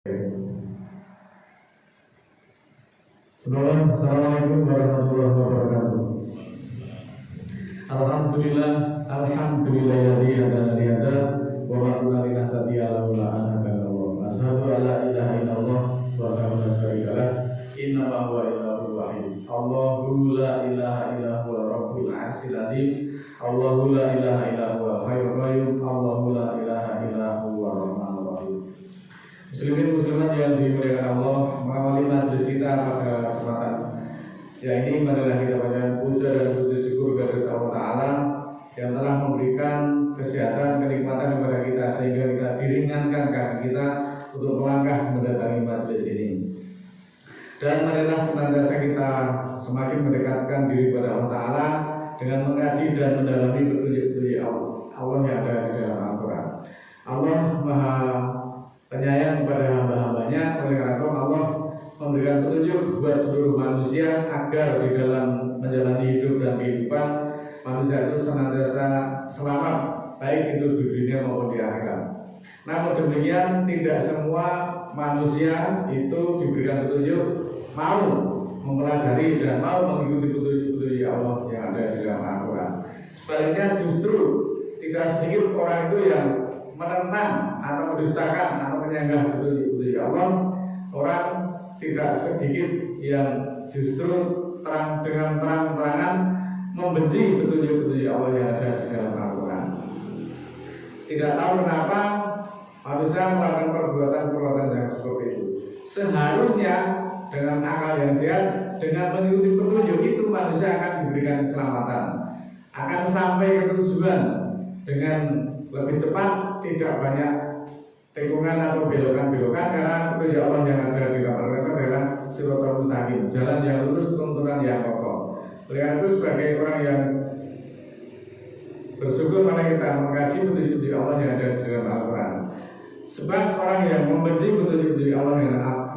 Assalamualaikum warahmatullahi wabarakatuh. Alhamdulillahilladzi hadana li hada wa ma kunna linahtadiya laula an hadana Allah. Asyhadu an la ilaha illallah wahdahu la syarika lah, innama huwa ilahun wahid. Allahu la ilaha illa huwa rabbul arsyil azim. Allahu la ilaha illa huwa hayyul qayyum. Allahu la ilaha illa huwa rahmanur rahim. Muslimin muslimat yang dimuliakan Allah, mengawali majelis kita pada kesempatan siang ini, marilah kita panjatkan puja dan puji syukur kepada Allah Ta'ala yang telah memberikan kesehatan, kenikmatan kepada kita sehingga kita diringankan kaki kita untuk melangkah mendatangi majelis ini. Dan marilah senantiasa kita semakin mendekatkan diri kepada Allah Ta'ala dengan mengkaji dan mendalami petunjuk-petunjuk Allah yang ada di dalam Al-Quran. Allah Maha penyayang kepada hamba-hambanya, oleh karena itu Allah memberikan petunjuk buat seluruh manusia agar di dalam menjalani hidup dan kehidupan manusia itu senantiasa selamat, baik itu di dunia maupun di akhirat. Namun demikian, tidak semua manusia itu diberikan petunjuk mau mempelajari dan mau mengikuti petunjuk Allah yang ada di dalam Al-Quran. Sebaliknya justru tidak sedikit orang itu yang menentang atau mendustakan atau menyanggah petunjuk Allah. Orang tidak sedikit yang justru dengan terang-terangan membenci petunjuk-petunjuk Allah yang ada di dalam Al-Quran. Tidak tahu kenapa manusia melakukan perbuatan-perbuatan yang seperti itu. Seharusnya dengan akal yang sehat, dengan mengikuti petunjuk itu manusia akan diberikan keselamatan, akan sampai ke tujuan dengan lebih cepat, tidak banyak tikungan atau belokan-belokan, karena petunjuk Allah yang ada di dalam Al-Quran adalah siratal mustaqim, jalan yang lurus, tuntunan yang kokoh. Oleh karena itu, sebagai orang yang bersyukur mana kita mengkaji petunjuk Allah yang ada di dalam Al-Quran. Sebab orang yang membenci petunjuk Allah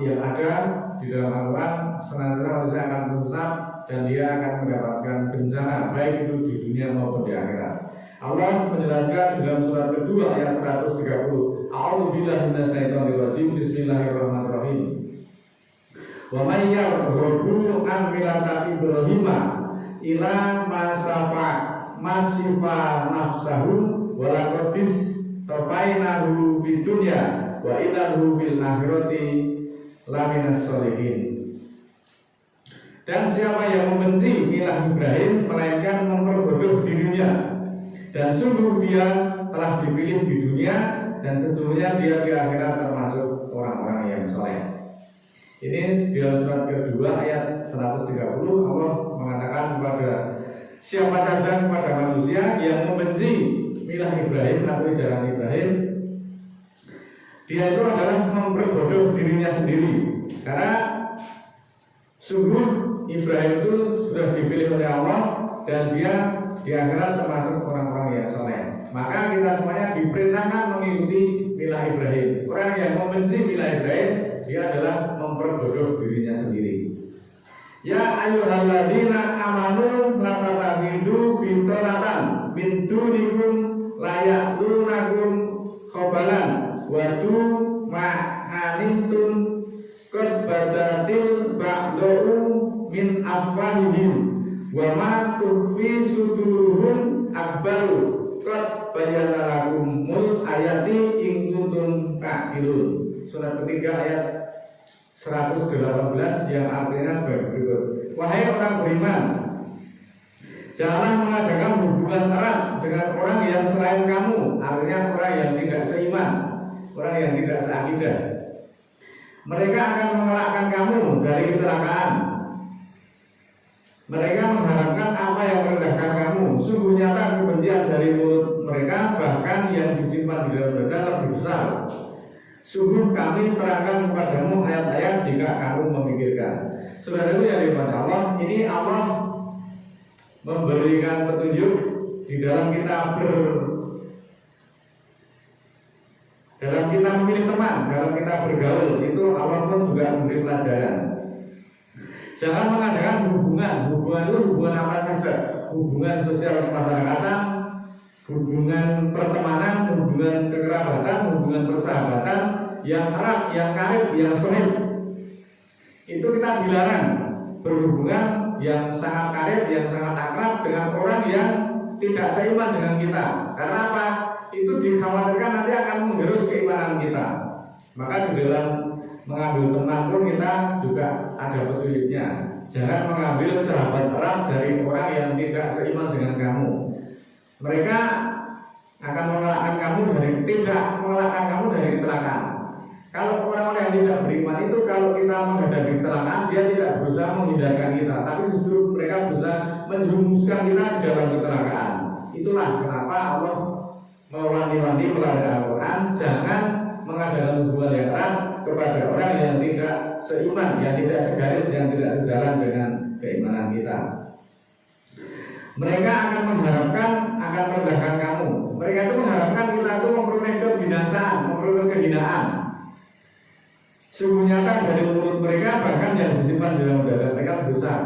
yang ada di dalam Al-Quran, senantiasa manusia akan tersesat dan dia akan mendapatkan bencana, baik itu di dunia maupun di akhirat. Allah menjelaskan dalam surat kedua ayat 130. A'udzubillahi minasyaitonirrajim. Bismillahirrahmanirrahim. Wa may yarghabu an millati Ibrahim ila masifa nafsahu wa laqadis tafainahu fid dunya wa innahu fil akhirati laminas sholihin. Dan siapa yang membenci milah Ibrahim melainkan memperbodoh dirinya, dan sungguh dia telah dipilih di dunia dan sesungguhnya dia di akhirat termasuk orang-orang yang soleh. Ini di surat kedua ayat 130. Allah mengatakan kepada siapa saja kepada manusia yang membenci milah Ibrahim atau ajaran Ibrahim, dia itu adalah memperbodoh dirinya sendiri, karena sungguh Ibrahim itu sudah dipilih oleh Allah dan dia di akhirat termasuk orang-orang yang soleh. Maka kita semuanya diperintahkan mengikuti milah Ibrahim. Orang yang membenci milah Ibrahim, dia adalah memperbodoh dirinya sendiri. Ya ayyuhalladzina amanu la tattakhidhu bitanatan min dunikum la ya'lunakum khabalan wa tu ma'anittum qad badatil ba'da'u min afwahihim wa ma tukhfi suduruhum akbaru qad bayyana lakumul ayati in kuntum ta'qilun. Surat ketiga ayat 118 yang artinya sebagai berikut. Wahai orang beriman, janganlah mengadakan hubungan erat dengan orang yang selain kamu, artinya orang yang tidak seiman, orang yang tidak seakidah. Mereka akan mengelakkan kamu dari kecelakaan. Mereka mengharapkan apa yang merendahkan kamu. Sungguh nyata kebencian dari mulut mereka, bahkan yang disimpan di dalam dada lebih besar. Sungguh kami terangkan kepadamu ayat-ayat jika kamu memikirkan. Saudara yang dirahmati Allah, ini Allah memberikan petunjuk di dalam kita memilih teman, dalam kita bergaul, itu Allah pun juga memberi pelajaran. Jangan mengadakan hubungan itu hubungan apa saja, hubungan sosial kemasyarakatan, hubungan pertemanan, hubungan kekerabatan, hubungan persahabatan yang erat, yang karib, yang sahib. Itu kita dilarang berhubungan yang sangat karib, yang sangat akrab dengan orang yang tidak seiman dengan kita. Karena apa? Itu dikhawatirkan nanti akan menggerus keimanan kita. Maka di dalam mengambil teman pun kita juga ada petunjuknya. Jangan mengambil sahabat erat dari orang yang tidak seiman dengan kamu. Mereka akan mengelakkan kamu dari kecelakaan. Kalau orang-orang yang tidak beriman itu, kalau kita menghadapi kecelakaan, dia tidak berusaha menghindarkan kita, tapi justru mereka berusaha menjerumuskan kita di dalam kecelakaan. Itulah kenapa Allah mewanti-wanti melalui Al-Quran, jangan mengadakan hubungan yang erat kepada orang yang tidak seiman, yang tidak segaris, yang tidak sejalan dengan keimanan kita. Mereka akan mengharapkan akan merendahkan kamu. Mereka itu mengharapkan kita itu memperoleh kebinasaan, memperoleh kehinaan. Sungguh nyata dari mulut mereka, bahkan yang disimpan dalam dada mereka besar.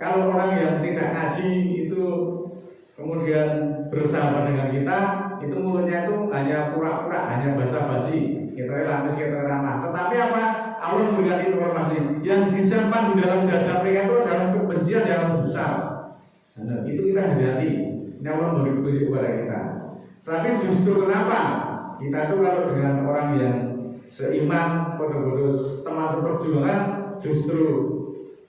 Kalau orang yang tidak ngaji itu kemudian bersahabat dengan kita, itu mulutnya itu hanya pura-pura, hanya basa-basi, kita lamis, kita ramah. Tetapi apa? Allah memberikan informasi yang disimpan di dalam dada mereka itu adalah kebencian yang besar. Nah, itu kita hati-hati. Ini Allah memberi petunjuk kepada kita. Tapi justru kenapa kita itu kalau dengan orang yang seiman, bodoh-bodoh teman seperjuangan, justru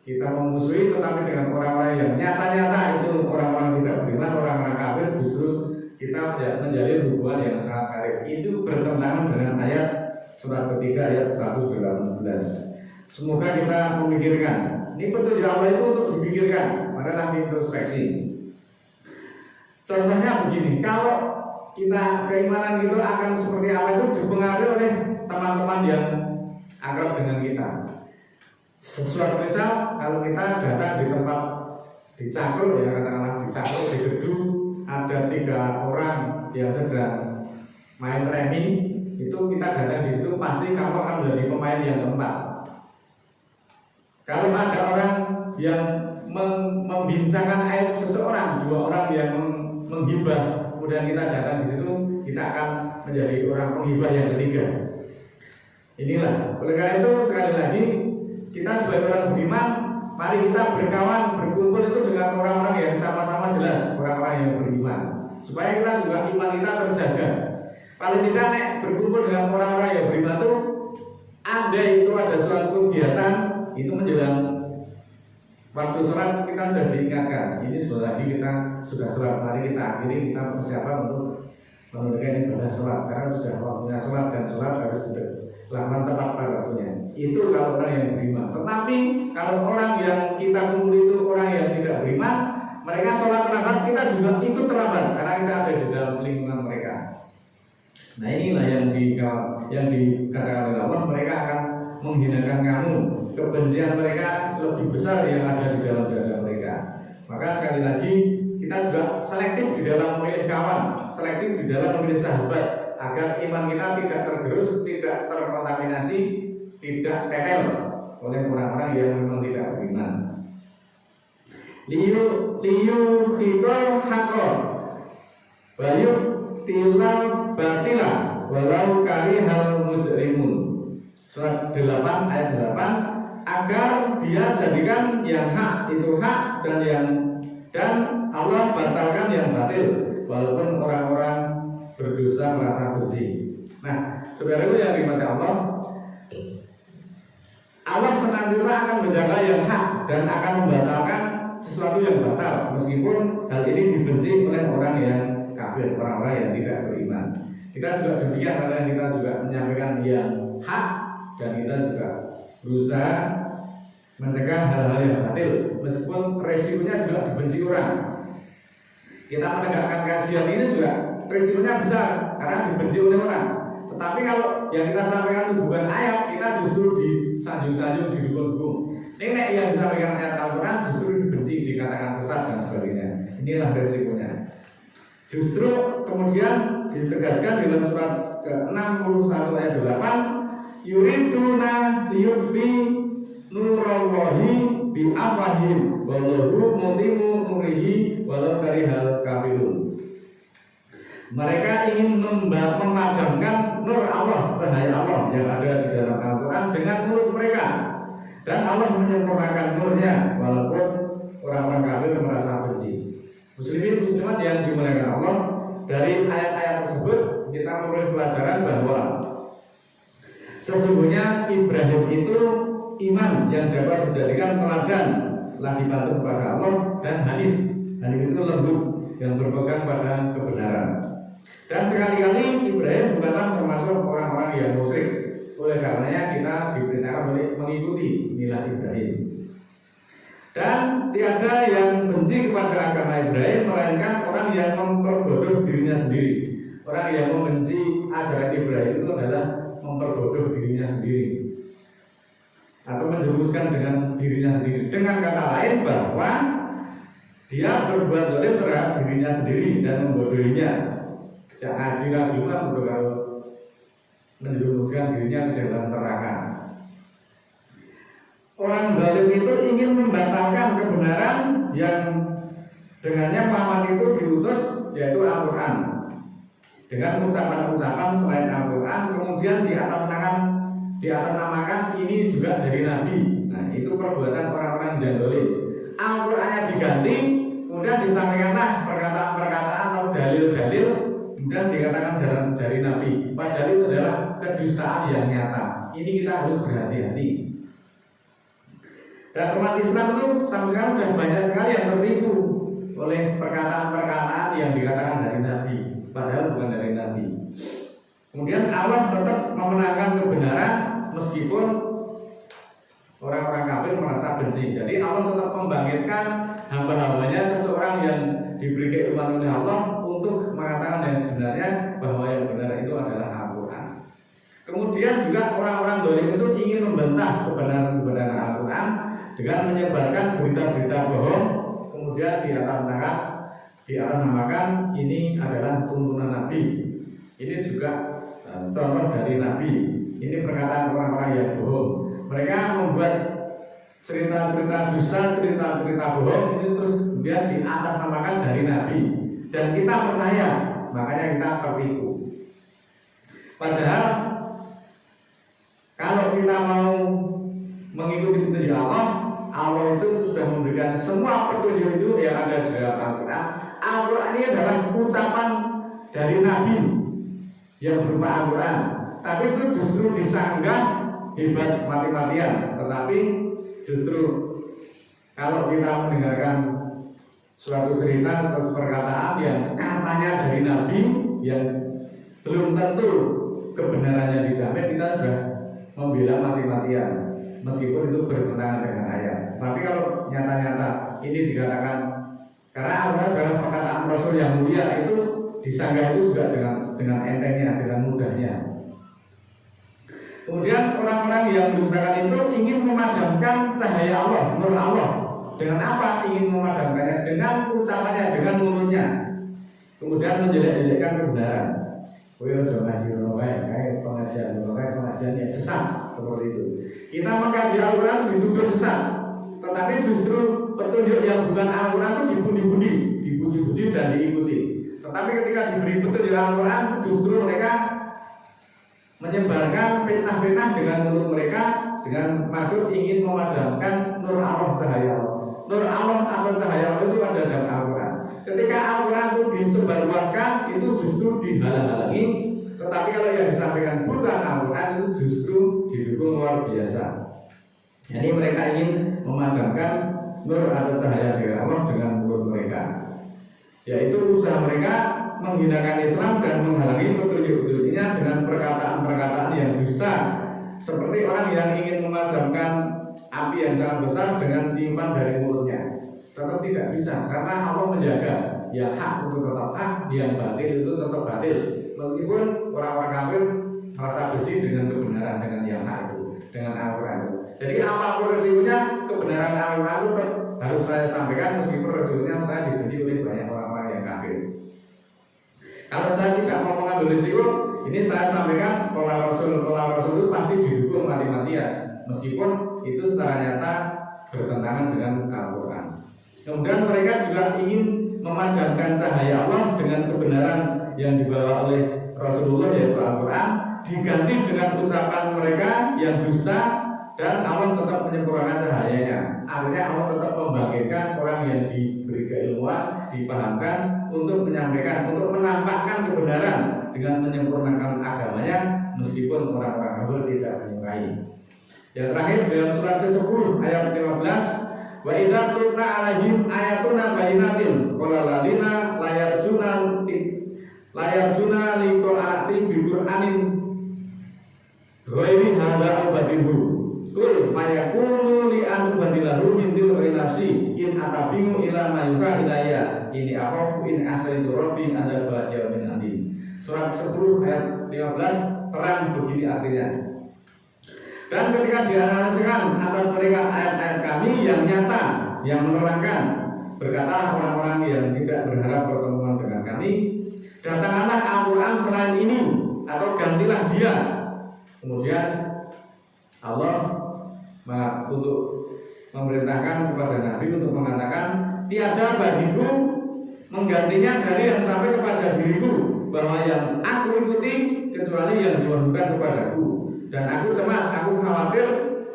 kita memusuhi, tetapi dengan orang-orang yang nyata-nyata itu orang-orang tidak beriman, orang-orang kafir, justru kita menjalin hubungan yang sangat karib. Itu bertentangan dengan ayat surat ketiga ayat 118. Semoga kita memikirkan. Ini petunjuk Allah itu untuk dipikirkan, pada nanti introspeksi. Contohnya begini, kalau kita keimanan itu akan seperti apa itu dipengaruhi oleh teman-teman yang akrab dengan kita. Sesuatu misal kalau kita datang di tempat di Cakul, ya katakanlah di Cakul, di gedung ada 3 orang yang sedang main remi, itu kita datang di situ pasti kamu akan menjadi pemain yang keempat. Kalau ada orang yang membincangkan aib seseorang, 2 orang yang menghibah, kemudian kita datang di situ, kita akan menjadi orang penghibah yang ketiga. Inilah, oleh karena itu sekali lagi kita sebagai orang beriman, mari kita berkawan, berkumpul itu dengan orang-orang yang sama-sama jelas, orang-orang yang beriman, supaya kita juga iman kita terjaga. Paling tidak berkumpul dengan orang-orang yang beriman itu ada suatu kegiatan itu menjelang waktu sholat kita sudah diingatkan. Ini sebentar lagi kita sudah sholat, mari kita akhiri, kita persiapan untuk menunaikan ibadah sholat, karena sudah waktunya sholat dan sholat harus dilakukan tepat pada waktunya. Itu kalau orang yang beriman. Tetapi kalau orang yang kita kumpul itu orang yang tidak beriman, mereka sholat terlambat, kita juga ikut terlambat karena kita ada di dalam lingkungan mereka. Nah inilah yang dikatakan oleh Allah, mereka akan menghinakan kamu. Kebencian mereka lebih besar yang ada di dalam dada mereka. Maka sekali lagi kita juga selektif di dalam memilih kawan, selektif di dalam memilih sahabat, agar iman kita tidak tergerus, tidak terkontaminasi, tidak tetel oleh orang-orang yang memang tidak beriman. Liyu khidol hakor bayu tilal batila walau karihal mujrimun. Surat 8 ayat 8, agar dia jadikan yang hak itu hak dan Allah batalkan yang batil, walaupun orang-orang berdosa merasa benci. Nah, saudaraku yang dimati Allah senantiasa akan menjaga yang hak dan akan membatalkan sesuatu yang batal, meskipun hal ini dibenci oleh orang yang kafir, orang-orang yang tidak beriman. Kita juga demikian, karena kita juga menyampaikan yang hak dan kita juga berusaha mencegah hal-hal yang batil, meskipun resikonya juga dibenci orang. Kita menegakkan kasihan ini juga resikonya besar karena dibenci oleh orang. Tetapi kalau yang kita sampaikan itu bukan ayat, kita justru disanjung-sanjung, didukung-dukung. Ini yang disampaikan ayat Al-Quran justru dibenci, dikatakan sesat dan sebagainya. Inilah resikonya. Justru kemudian ditegaskan dalam surat ke-61 ayat 8, yuriduna liyutfi nurallahi bi afwahihim wallahu mutimmu nurihi walau karihal kafirun. Mereka ingin memadamkan nur Allah, cahaya Allah yang ada di dalam Al-Quran dengan mulut mereka. Dan Allah menyempurnakan nurnya walaupun orang-orang kafir merasa benci. Muslimin muslimat yang dimuliakan Allah, dari ayat-ayat tersebut kita memperoleh pelajaran bahwa sesungguhnya Ibrahim itu iman yang dapat dijadikan teladan, lagi patuh kepada Allah, dan hanif. Hanif itu lembut yang berpegang pada kebenaran. Dan sekali-kali Ibrahim bukanlah termasuk orang-orang yang musyrik. Oleh karenanya kita diperintahkan mengikuti milah Ibrahim. Dan tiada yang benci kepada agama Ibrahim melainkan orang yang memperbodoh dirinya sendiri. Orang yang membenci ajaran Ibrahim itu adalah memperbodoh dirinya sendiri atau menjerumuskan dengan dirinya sendiri. Dengan kata lain bahwa dia berbuat zalim terhadap dirinya sendiri dan membodohinya. Sejak ngaji Jumat udah kalau menjerumuskan dirinya ke dalam neraka. Orang zalim itu ingin membatalkan kebenaran yang dengannya Muhammad itu diutus, yaitu Al-Quran, dengan ucapan-ucapan selain Al-Quran, kemudian diatasnamakan ini juga dari Nabi. Nah, itu perbuatan orang-orang yang zalim. Al-Qurannya diganti, kemudian disampaikanlah perkataan-perkataan atau dalil-dalil, kemudian dikatakan dari Nabi. Padahal itu adalah kedustaan yang nyata. Ini kita harus berhati-hati. Dan umat Islam itu sampai sekarang sudah banyak sekali yang tertipu oleh perkataan-perkataan yang dikatakan dari Nabi, padahal bukan dari Nabi. Kemudian Allah tetap memenangkan kebenaran meskipun orang-orang kafir merasa benci. Jadi Allah tetap membangkitkan hamba-hambanya, seseorang yang diberi keilmuan oleh Allah untuk mengatakan yang sebenarnya, bahwa yang benar itu adalah Al-Quran. Kemudian juga orang-orang zalim itu ingin membantah kebenaran Al-Quran dengan menyebarkan berita-berita bohong, kemudian diatasnamakan ini adalah tuntunan Nabi. Ini juga contoh dari Nabi. Ini perkataan orang-orang yang bohong. Mereka membuat cerita-cerita dusta, cerita-cerita bohong itu terus kemudian diatasnamakan dari Nabi, dan kita percaya, makanya kita tertipu. Padahal kalau kita mau mengikuti petunjuk Allah, Allah itu sudah memberikan semua petunjuk itu yang ada di dalam Al-Quran. Al-Quran ini adalah ucapan dari Nabi yang berupa Al-Quran, tapi itu justru disanggah hebat mati-matian. Tetapi justru kalau kita mendengarkan suatu cerita atau perkataan yang katanya dari Nabi yang belum tentu kebenarannya dijamin, kita sudah membela mati-matian meskipun itu bertentangan dengan ayat. Tapi kalau nyata-nyata ini dikatakan, karena adalah perkataan Rasul yang mulia, itu disanggah itu juga dengan entengnya, dengan mudahnya. Kemudian orang-orang yang mendustakan itu ingin memadamkan cahaya Allah, nur Allah. Dengan apa ingin memadamkannya? Dengan ucapannya, dengan mulutnya. Kemudian menjelek-jelekkan kebenaran. Jangan ngasih kayak pengajian yang sesat seperti itu. Kita mengkaji Al-Quran dituduh sesat, tetapi justru petunjuk yang bukan Al-Quran itu dipuji-puji, dipuji-puji dan diikuti. Tetapi ketika diberi petunjuk Al-Quran, justru mereka menyebarkan fitnah-fitnah dengan mulut mereka, dengan maksud ingin memadamkan nur Allah, cahaya Allah. Nur Allah atau cahaya Allah itu ada dalam Al-Quran. Ketika Al-Quran itu disebarluaskan, itu justru dihalang-halangi. Tetapi kalau yang disampaikan bukan Al-Quran, itu justru didukung luar biasa. Jadi mereka ingin memadamkan nur atau cahaya dari Allah dengan mulut mereka, yaitu usaha mereka menghinakan Islam dan menghalangi petunjuk-petunjuknya dengan perkataan-perkataan yang dusta, seperti orang yang ingin memadamkan api yang sangat besar dengan tiupan dari mulutnya. Tetap tidak bisa, karena Allah menjaga yang hak untuk tetap hak, yang batil itu tetap batil. Meskipun orang-orang kafir merasa benci dengan kebenaran, dengan yang hak itu, dengan Al-Quran itu. Jadi apapun resikonya, kebenaran Al-Quran itu harus saya sampaikan, meskipun resikonya saya dibenci oleh banyak orang-orang yang kafir. Kalau saya tidak mau mengambil risiko, ini saya sampaikan pola Rasul itu pasti didukung mati-matian, meskipun itu secara nyata bertentangan dengan Al-Quran. Kemudian mereka juga ingin memadamkan cahaya Allah dengan kebenaran yang dibawa oleh Rasulullah, yaitu Al-Quran, diganti dengan ucapan mereka yang dusta, dan Allah tetap menyempurnakan cahayanya. Artinya Allah tetap membangkitkan orang yang diberi keilmuan, dipahamkan untuk menyampaikan, untuk menampakkan kebenaran dengan menyempurnakan agamanya, meskipun orang-orang kafir tidak menyukai. Yang terakhir dalam surat ke-10 ayat 15, wa idza tutla alaihim ayatuna bayyinatin qala alladziina la yarjuna liqa'ati bi qur'anin ghairi hadza abadihu kul mayakunu li an badilahu min tilqi nafsi in atabimu ila ma yuha ilayya ini akhafu in asaitu rabbi anda ba'da min adi. Surat 10 ayat 15 terang begini artinya. Dan ketika dianalisikan atas mereka ayat-ayat kami yang nyata, yang menerangkan, berkata orang-orang yang tidak berharap pertemuan dengan kami, datanglah Al-Quran selain ini, atau gantilah dia. Kemudian Allah untuk memerintahkan kepada Nabi untuk mengatakan, tiada bagiku menggantinya dari yang sampai kepada diriku, bahwa yang aku ikuti kecuali yang diwahyukan kepadaku. Dan aku cemas, aku khawatir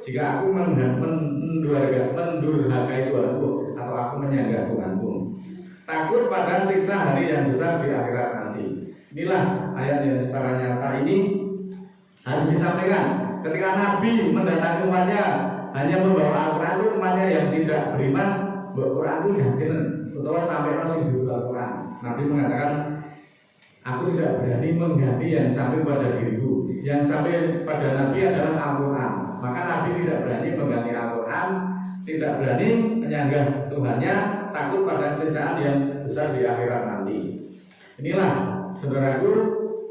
jika aku mendurhakai Tuhanku atau aku menyanggah Tuhanku. Takut pada siksa hari yang besar di akhirat nanti. Inilah ayat yang secara nyata ini harus disampaikan. Ketika Nabi mendatangi umatnya hanya membawa Al-Quran, itu umatnya yang tidak beriman, bawa Quran itu ganti atau sampai masih di Al-Quran. Nabi mengatakan, aku tidak berani mengganti yang sampai pada diriku. Yang sampai pada Nabi adalah Al-Quran. Maka Nabi tidak berani mengganti Al-Quran, tidak berani menyanggah Tuhannya, takut pada siksaan yang besar di akhirat nanti. Inilah saudaraku,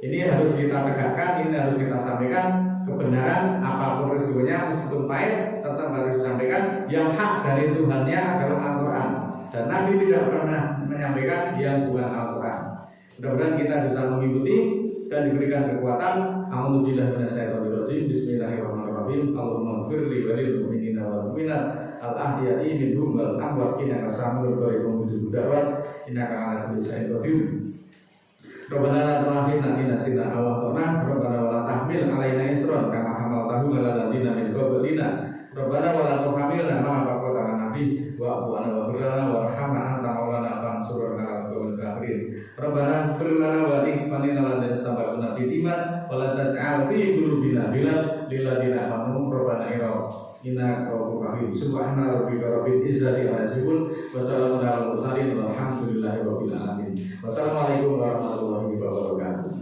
ini harus kita tegakkan, ini harus kita sampaikan. Kebenaran apapun resikonya, meskipun pahit, tetap harus disampaikan. Yang hak dari Tuhannya adalah Al-Quran, dan Nabi tidak pernah menyampaikan yang bukan Al-Quran. Mudah-mudahan kita bisa mengikuti dan diberikan kekuatan. A'udzubillahi minasyaitonir rajim. Bismillahirrahmanirrahim. Allahumma ighfirli wa lil mu'minina wal mu'minat al-ahya'i minhum wal amwat innaka samiul qaribun mujibud da'wat innaka 'ala kulli syai'in qadir. Rabbana la tu'akhidna in nasina aw akhtana. Rabbana wa la tahmil 'alaina isran kama hamaltahu 'alal ladzina min qablina. Rabbana wa la tuhammilna ma la taqata lana bihi wa'fu 'anna waghfir lana warhamna anta maulana fansurna 'alal qawmil kafirin. Rabbana ighfir lana wa li ikhwanina alladzina sabaquna bil iman wa la taj'al fi qulubina ghillan lil ladzina amanu rabbana innaka ra'ufur rahim. Subhana rabbika rabbil izzati amma yasifun wa salamun 'alal mursalin walhamdulillahi rabbil alamin. Wassalamualaikum warahmatullahi wabarakatuh.